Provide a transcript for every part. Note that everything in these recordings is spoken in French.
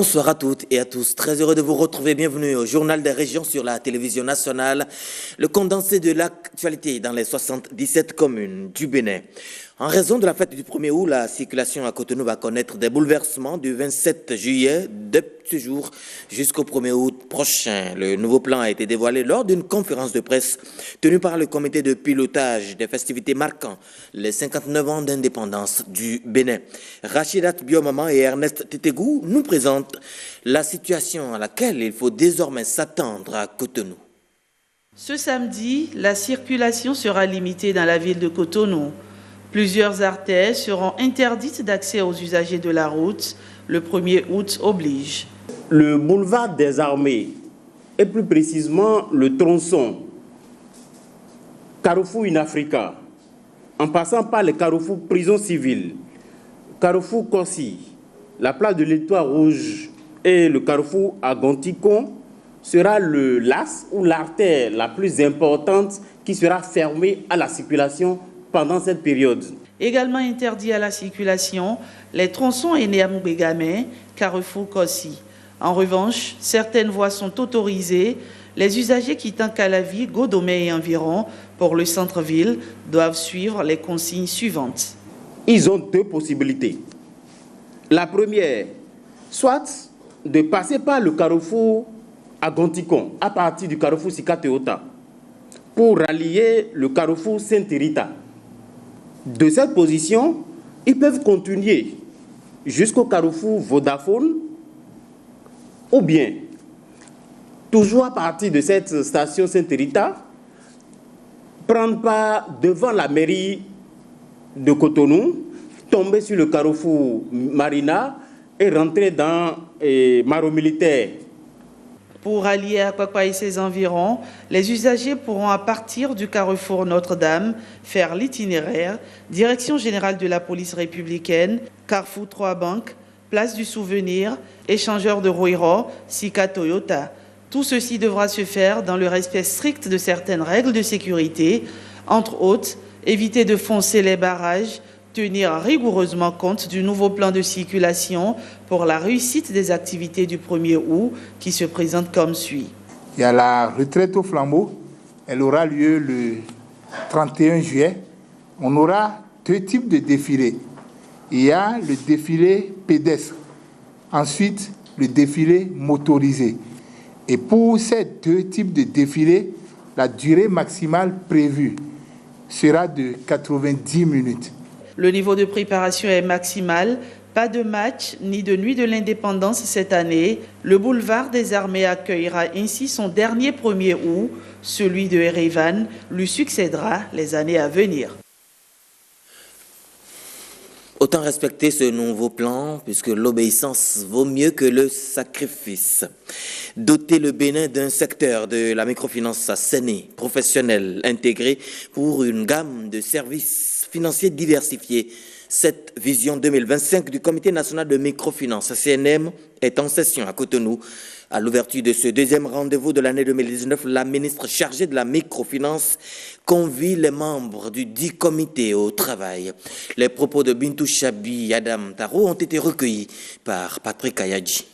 Bonsoir à toutes et à tous. Très heureux de vous retrouver. Bienvenue au Journal des régions sur la télévision nationale. Le condensé de l'actualité dans les 77 communes du Bénin. En raison de la fête du 1er août, la circulation à Cotonou va connaître des bouleversements du 27 juillet de ce jour jusqu'au 1er août prochain. Le nouveau plan a été dévoilé lors d'une conférence de presse tenue par le comité de pilotage des festivités marquant les 59 ans d'indépendance du Bénin. Rachidat Biomaman et Ernest Tétégou nous présentent la situation à laquelle il faut désormais s'attendre à Cotonou. Ce samedi, la circulation sera limitée dans la ville de Cotonou. Plusieurs artères seront interdites d'accès aux usagers de la route. Le 1er août oblige. Le boulevard des Armées, et plus précisément le tronçon Carrefour Inafrica, en passant par le Carrefour Prison Civile, Carrefour Kossi, la place de l'Étoile Rouge et le Carrefour Agonticon, sera le l'as ou l'artère la plus importante qui sera fermée à la circulation pendant cette période. Également interdit à la circulation les tronçons Enéamou-Bégamé, Carrefour Kossi. En revanche, certaines voies sont autorisées. Les usagers quittant Calavi, Godomé et environ pour le centre-ville doivent suivre les consignes suivantes. Ils ont deux possibilités. La première, soit de passer par le carrefour Agonticon à partir du carrefour Sika-Teota pour rallier le carrefour Sainte-Rita. De cette position, ils peuvent continuer jusqu'au carrefour Vodafone ou bien, toujours à partir de cette station Sainte-Rita, prendre part devant la mairie de Cotonou, tomber sur le carrefour Marina et rentrer dans Maro Militaire. Pour allier Akwakwa et ses environs, les usagers pourront à partir du carrefour Notre-Dame faire l'itinéraire, direction générale de la police républicaine, Carrefour 3 Banques, place du Souvenir, échangeur de Roiro, Sika Toyota. Tout ceci devra se faire dans le respect strict de certaines règles de sécurité, entre autres, éviter de foncer les barrages, tenir rigoureusement compte du nouveau plan de circulation pour la réussite des activités du 1er août qui se présente comme suit. Il y a la retraite au flambeau, elle aura lieu le 31 juillet. On aura deux types de défilés. Il y a le défilé pédestre, ensuite le défilé motorisé. Et pour ces deux types de défilés, la durée maximale prévue sera de 90 minutes. Le niveau de préparation est maximal. Pas de match ni de nuit de l'indépendance cette année. Le boulevard des Armées accueillera ainsi son dernier 1er août. Celui de Erevan lui succédera les années à venir. Autant respecter ce nouveau plan, puisque l'obéissance vaut mieux que le sacrifice. Doter le Bénin d'un secteur de la microfinance assaini, professionnel, intégré pour une gamme de services financiers diversifiés. Cette vision 2025 du Comité national de microfinance, CNM, est en session à Cotonou. À l'ouverture de ce deuxième rendez-vous de l'année 2019, la ministre chargée de la microfinance convie les membres du dit comité au travail. Les propos de Bintou Chabi et Adam Taro ont été recueillis par Patrick Ayadji.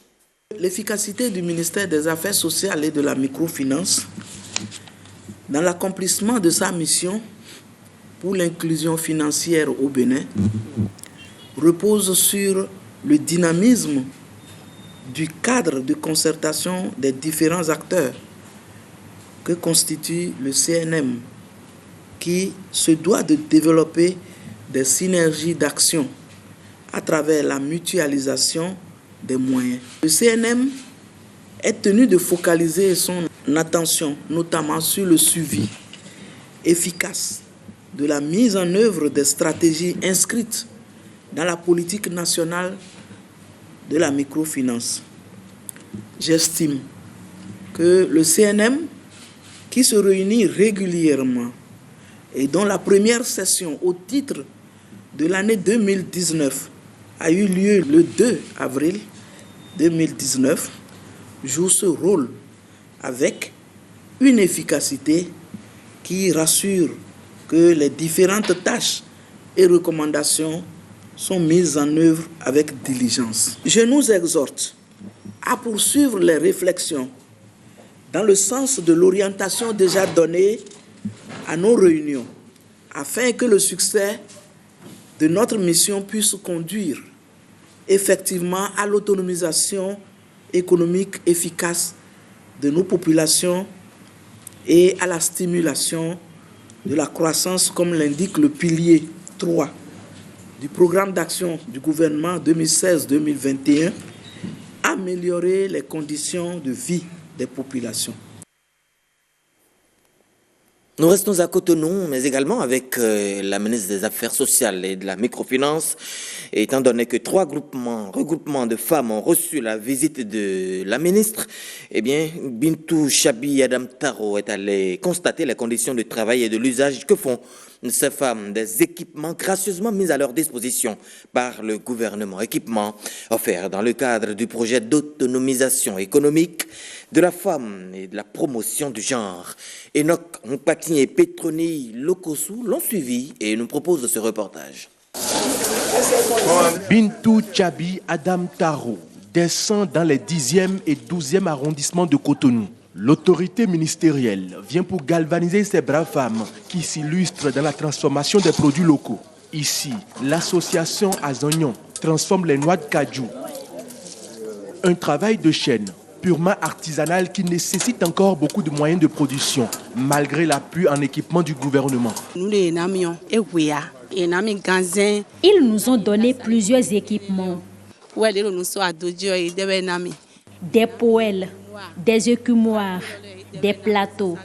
L'efficacité du ministère des Affaires sociales et de la microfinance dans l'accomplissement de sa mission pour l'inclusion financière au Bénin repose sur le dynamisme du cadre de concertation des différents acteurs que constitue le CNM, qui se doit de développer des synergies d'action à travers la mutualisation des moyens. Le CNM est tenu de focaliser son attention notamment sur le suivi efficace de la mise en œuvre des stratégies inscrites dans la politique nationale de la microfinance. J'estime que le CNM, qui se réunit régulièrement et dont la première session au titre de l'année 2019 a eu lieu le 2 avril 2019, joue ce rôle avec une efficacité qui rassure que les différentes tâches et recommandations sont mises en œuvre avec diligence. Je nous exhorte à poursuivre les réflexions dans le sens de l'orientation déjà donnée à nos réunions, afin que le succès de notre mission puisse conduire effectivement à l'autonomisation économique efficace de nos populations et à la stimulation de la croissance, comme l'indique le pilier 3 du programme d'action du gouvernement 2016-2021, améliorer les conditions de vie des populations. Nous restons à Cotonou, mais également avec la ministre des Affaires sociales et de la microfinance, étant donné que 3 regroupements de femmes ont reçu la visite de la ministre. Eh bien, Bintou Chabi Adam Taro est allé constater les conditions de travail et de l'usage que font ces femmes des équipements gracieusement mis à leur disposition par le gouvernement. Équipements offerts dans le cadre du projet d'autonomisation économique de la femme et de la promotion du genre. Enoch Mpati et Petroni Lokosu l'ont suivi et nous proposent ce reportage. Bintou Chabi Adam Taro descend dans les 10e et 12e arrondissements de Cotonou. L'autorité ministérielle vient pour galvaniser ces braves femmes qui s'illustrent dans la transformation des produits locaux. Ici, l'association Azognon transforme les noix de cajou. Un travail de chaîne purement artisanal qui nécessite encore beaucoup de moyens de production, malgré l'appui en équipement du gouvernement. Ils nous ont donné plusieurs équipements. Des poêles, des écumoires, des plateaux.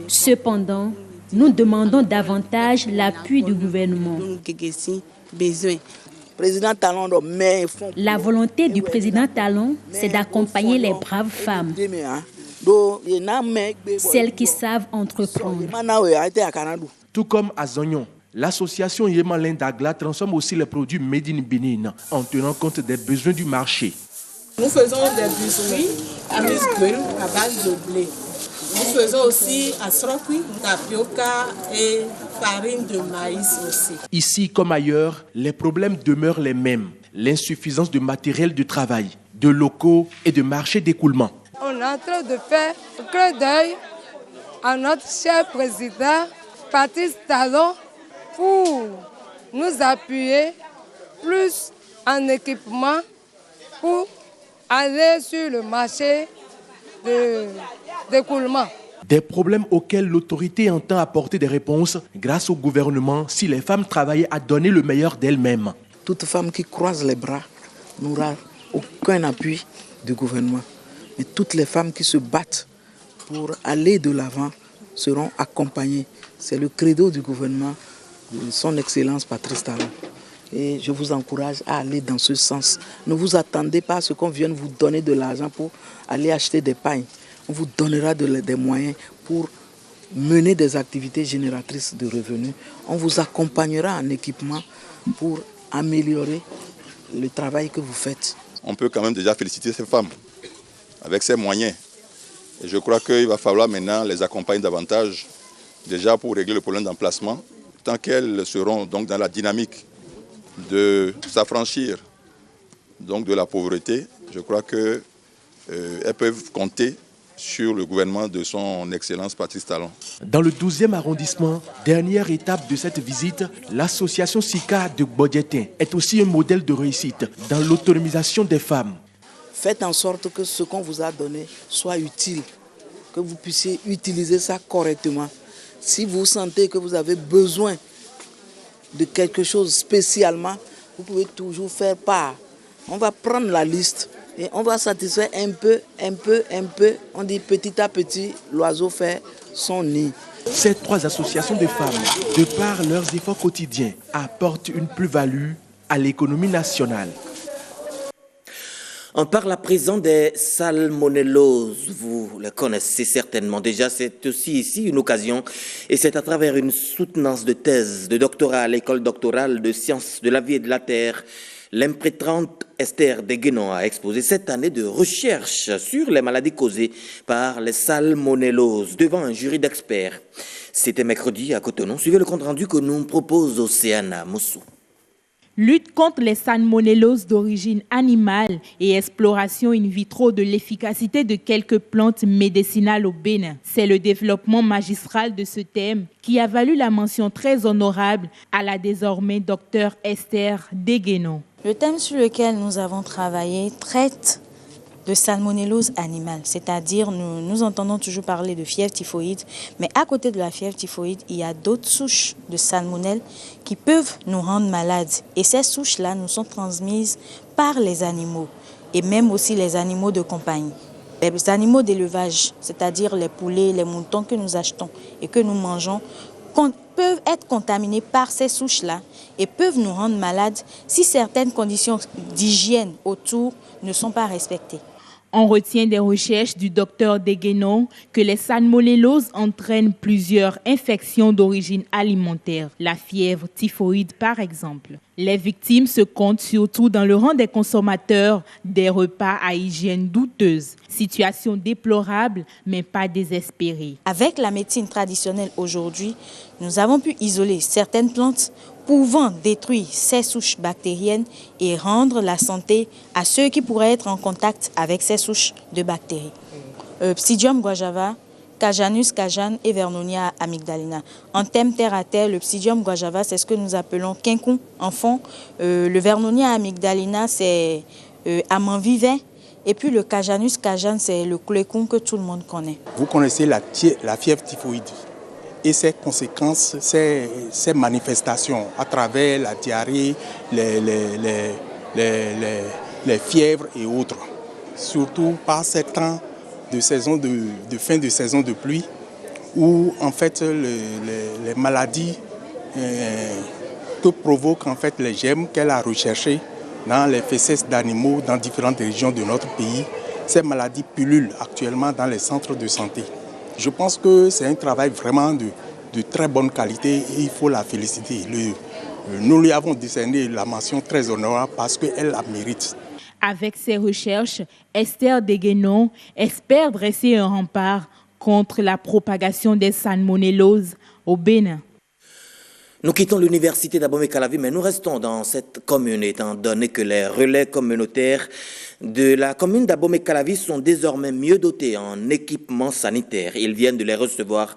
Cependant, nous demandons davantage l'appui du gouvernement. La volonté du président Talon, c'est d'accompagner les braves femmes, celles qui savent entreprendre. Tout comme à Zognon, l'association Yemalin Dagla transforme aussi les produits Made in Benin en tenant compte des besoins du marché. Nous faisons des biscuits à muscle à base de blé. Nous faisons aussi asrokui, tapioca et farine de maïs aussi. Ici comme ailleurs, les problèmes demeurent les mêmes. L'insuffisance de matériel de travail, de locaux et de marchés d'écoulement. On est en train de faire un clin d'œil à notre cher président Patrice Talon pour nous appuyer plus en équipement pour aller sur le marché d'écoulement. Des problèmes auxquels l'autorité entend apporter des réponses grâce au gouvernement si les femmes travaillent à donner le meilleur d'elles-mêmes. Toute femme qui croise les bras n'aura aucun appui du gouvernement. Mais toutes les femmes qui se battent pour aller de l'avant seront accompagnées. C'est le credo du gouvernement, de son Excellence Patrice Talon. Et je vous encourage à aller dans ce sens. Ne vous attendez pas à ce qu'on vienne vous donner de l'argent pour aller acheter des pailles. On vous donnera des moyens pour mener des activités génératrices de revenus. On vous accompagnera en équipement pour améliorer le travail que vous faites. On peut quand même déjà féliciter ces femmes avec ces moyens. Et je crois qu'il va falloir maintenant les accompagner davantage, déjà pour régler le problème d'emplacement, tant qu'elles seront donc dans la dynamique de s'affranchir donc de la pauvreté. Je crois qu'elles peuvent compter sur le gouvernement de son Excellence Patrice Talon. Dans le 12e arrondissement, dernière étape de cette visite, l'association SICA de Bodjetin est aussi un modèle de réussite dans l'autonomisation des femmes. Faites en sorte que ce qu'on vous a donné soit utile, que vous puissiez utiliser ça correctement. Si vous sentez que vous avez besoin de quelque chose spécialement, vous pouvez toujours faire part. On va prendre la liste et on va satisfaire un peu. On dit petit à petit, l'oiseau fait son nid. Ces 3 associations de femmes, de par leurs efforts quotidiens, apportent une plus-value à l'économie nationale. On parle à présent des salmonelloses. Vous les connaissez certainement déjà. C'est aussi ici une occasion et c'est à travers une soutenance de thèse de doctorat à l'école doctorale de sciences de la vie et de la terre. L'imprétrante Esther Deguenon a exposé cette année de recherche sur les maladies causées par les salmonelloses devant un jury d'experts. C'était mercredi à Cotonou. Suivez le compte rendu que nous propose Océana Moussou. Lutte contre les salmonelloses d'origine animale et exploration in vitro de l'efficacité de quelques plantes médicinales au Bénin. C'est le développement magistral de ce thème qui a valu la mention très honorable à la désormais docteure Esther Degueno. Le thème sur lequel nous avons travaillé traite de salmonellose animale, c'est-à-dire nous entendons toujours parler de fièvre typhoïde, mais à côté de la fièvre typhoïde, il y a d'autres souches de salmonelle qui peuvent nous rendre malades. Et ces souches-là nous sont transmises par les animaux et même aussi les animaux de compagnie. Les animaux d'élevage, c'est-à-dire les poulets, les moutons que nous achetons et que nous mangeons, peuvent être contaminés par ces souches-là et peuvent nous rendre malades si certaines conditions d'hygiène autour ne sont pas respectées. On retient des recherches du docteur Degueno que les salmonelloses entraînent plusieurs infections d'origine alimentaire, la fièvre typhoïde par exemple. Les victimes se comptent surtout dans le rang des consommateurs des repas à hygiène douteuse. Situation déplorable mais pas désespérée. Avec la médecine traditionnelle aujourd'hui, nous avons pu isoler certaines plantes pouvant détruire ces souches bactériennes et rendre la santé à ceux qui pourraient être en contact avec ces souches de bactéries. Psidium guajava, Cajanus cajan et Vernonia amygdalina. En thème terre à terre, le Psidium guajava, c'est ce que nous appelons quincun enfant. Le Vernonia amygdalina, c'est amant vivant. Et puis le Cajanus cajan, c'est le clécon que tout le monde connaît. Vous connaissez la fièvre typhoïde et ses conséquences, ses manifestations à travers la diarrhée, les fièvres et autres. Surtout par ces temps de saison de fin de saison de pluie où en fait les maladies que provoquent en fait les germes qu'elle a recherchés dans les fesses d'animaux dans différentes régions de notre pays, ces maladies pullulent actuellement dans les centres de santé. Je pense que c'est un travail vraiment de très bonne qualité et il faut la féliciter. Nous lui avons décerné la mention très honorable parce qu'elle la mérite. Avec ses recherches, Esther Degueno espère dresser un rempart contre la propagation des salmonelloses au Bénin. Nous quittons l'université d'Abomey-Calavi, mais nous restons dans cette commune, étant donné que les relais communautaires de la commune d'Abomey-Calavi sont désormais mieux dotés en équipements sanitaires. Ils viennent de les recevoir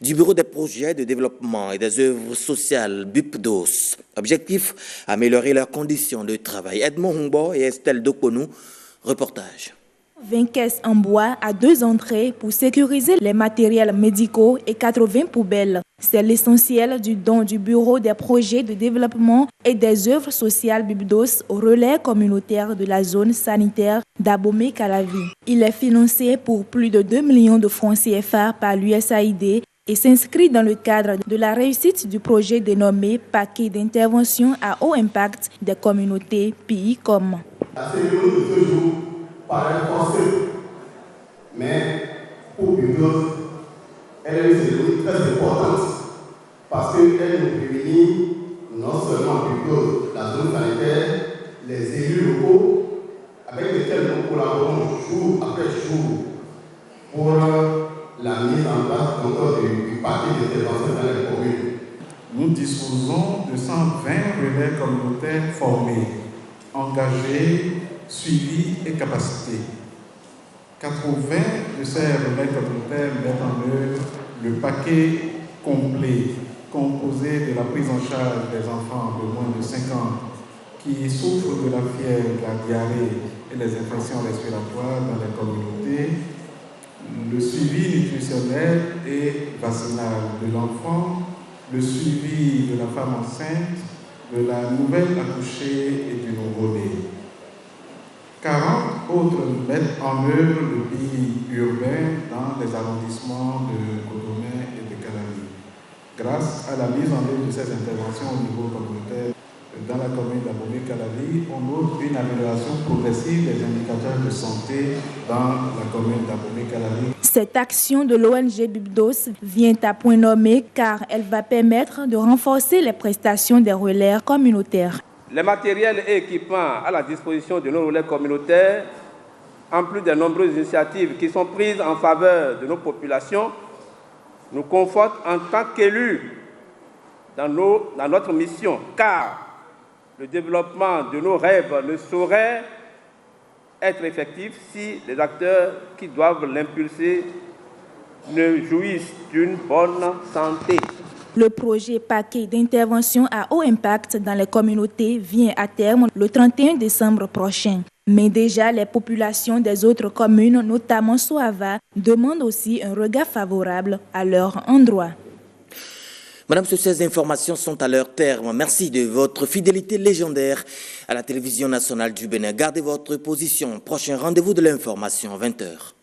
du Bureau des projets de développement et des œuvres sociales BUPDOS. Objectif, améliorer leurs conditions de travail. Edmond Humbo et Estelle Dokonou, reportage. 20 caisses en bois à 2 entrées pour sécuriser les matériels médicaux et 80 poubelles. C'est l'essentiel du don du Bureau des projets de développement et des œuvres sociales BUPDOS au relais communautaire de la zone sanitaire d'Abomey-Calavi. Il est financé pour plus de 2 millions de francs CFA par l'USAID et s'inscrit dans le cadre de la réussite du projet dénommé Paquet d'intervention à haut impact des communautés PICOM. Paraît forcée, mais pour BUPDOS, elle est une cérémonie très importante parce qu'elle nous réunit non seulement BUPDOS, la zone sanitaire, les élus locaux avec lesquels nous collaborons jour après jour pour la mise en place du paquet d'intervention dans les communes. Nous disposons de 120 relais communautaires formés, engagés, suivi et capacité. 80 de ces relais communautaires mettent en œuvre le paquet complet composé de la prise en charge des enfants de moins de 5 ans qui souffrent de la fièvre, de la diarrhée et les infections respiratoires dans les communautés, le suivi nutritionnel et vaccinal de l'enfant, le suivi de la femme enceinte, de la nouvelle accouchée et du nouveau-né. 40 autres mettent en œuvre le pays urbain dans les arrondissements de Cotonou et de Calavi. Grâce à la mise en œuvre de ces interventions au niveau communautaire dans la commune d'Abomey-Calavi, on note une amélioration progressive des indicateurs de santé dans la commune d'Abomey-Calavi. Cette action de l'ONG BUPDOS vient à point nommé car elle va permettre de renforcer les prestations des relais communautaires. Les matériels et équipements à la disposition de nos relais communautaires, en plus des nombreuses initiatives qui sont prises en faveur de nos populations, nous confortent en tant qu'élus dans notre mission, car Le développement de nos rêves ne saurait être effectif si les acteurs qui doivent l'impulser ne jouissent d'une bonne santé. Le projet paquet d'intervention à haut impact dans les communautés vient à terme le 31 décembre prochain. Mais déjà, les populations des autres communes, notamment Soava, demandent aussi un regard favorable à leur endroit. Madame, ces informations sont à leur terme. Merci de votre fidélité légendaire à la télévision nationale du Bénin. Gardez votre position. Prochain rendez-vous de l'information, 20h.